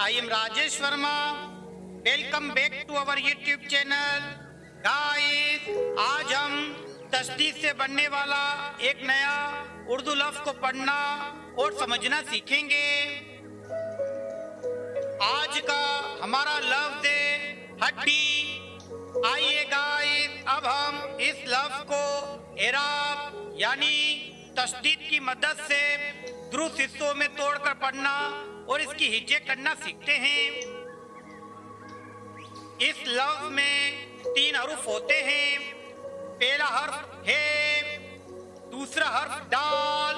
I am Rajesh Verma. Welcome back to our YouTube channel. Guys, आज हम तशदीद से बनने वाला एक नया उर्दू लफ्ज़ को पढ़ना और समझना सीखेंगे। आज का हमारा लफ्ज़ है हड्डी। आइए गाइस, अब हम इस लफ्ज़ को एराब यानी तशदीद की मदद से दुरुस्त हिस्सों में तोड़कर पढ़ना और इसकी हिज्जे करना सीखते हैं। इस लफ्ज़ में 3 हर्फ होते हैं। पहला हर्फ है, दूसरा हर्फ डाल,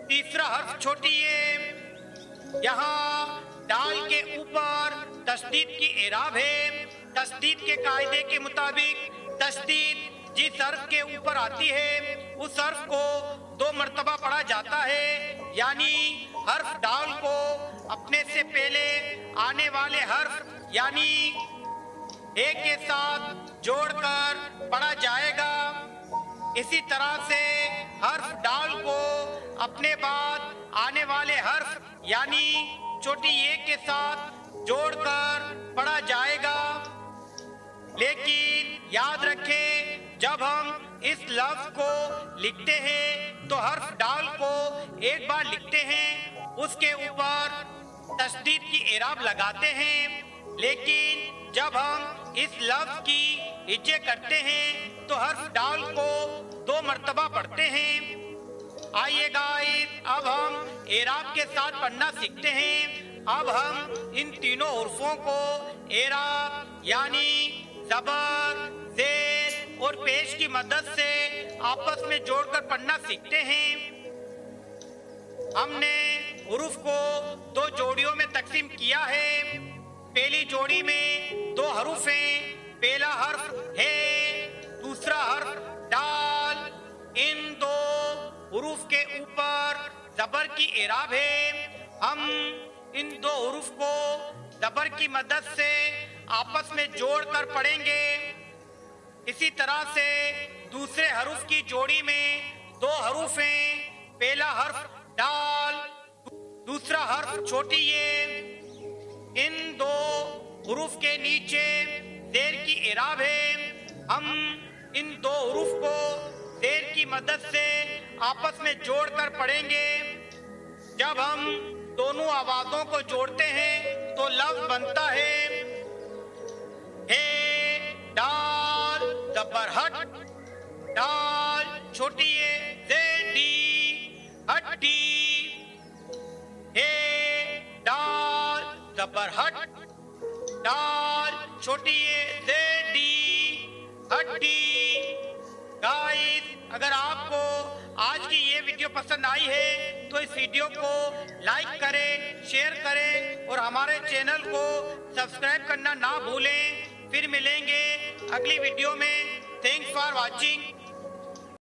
तीसरा हर्फ छोटी है। यहाँ डाल के ऊपर तशदीद की एराब है। तशदीद के कायदे के मुताबिक तशदीद जिस हर्फ के ऊपर आती है उस हर्फ को 2 मर्तबा पढ़ा जाता है, यानी हर्फ डाल को अपने से पहले आने वाले हर्फ यानी एक के साथ जोड़कर पढ़ा जाएगा। इसी तरह से हर्फ डाल को अपने बाद आने वाले हर्फ यानी छोटी ए के साथ जोड़कर पढ़ा जाएगा। लेकिन याद रखें, जब हम इस लफ्ज़ को लिखते हैं तो हर्फ डाल को एक बार लिखते हैं, उसके ऊपर तशदीद की एराब लगाते हैं। लेकिन जब हम इस लफ्ज़ की हिज्जे करते हैं तो हर्फ डाल को 2 मर्तबा पढ़ते हैं। आइए गाइस, अब हम एराब के साथ पढ़ना सीखते हैं। अब हम इन तीनों हुर्फों को एराब यानी ज़बर, ज़ेर और पेश की मदद से आपस में जोड़कर पढ़ना सीखते हैं। हमने हुरूफ को 2 जोड़ियों में तकसीम किया है। पहली जोड़ी में 2 हरूफ हैं। पहला हर्फ है, दूसरा हर्फ डाल। इन 2 हुरूफ के ऊपर ज़बर की एराब है। हम इन 2 हुरूफ को ज़बर की मदद से आपस में जोड़कर पढ़ेंगे। इसी तरह से दूसरे हरूफ की जोड़ी में 2 हरूफ हैं। पहला हर्फ डाल, दूसरा हर्फ छोटी ये। इन 2 हुरूफ के नीचे ज़ेर की एराब है। हम इन 2 हुरूफ को ज़ेर की मदद से आपस में जोड़कर पढ़ेंगे। जब हम दोनों आवाज़ों को जोड़ते हैं तो लफ्ज़ बनता है डाल ज़बर हट, डाल छोटी है ज़ेडी हड्डी, डाल ज़बर हट, डाल छोटी है ज़ेडी हड्डी। गाइस, अगर आपको आज की ये वीडियो पसंद आई है तो इस वीडियो को लाइक करें, शेयर करें और हमारे चैनल को सब्सक्राइब करना ना भूलें। फिर मिलेंगे अगली वीडियो में। Thanks for watching.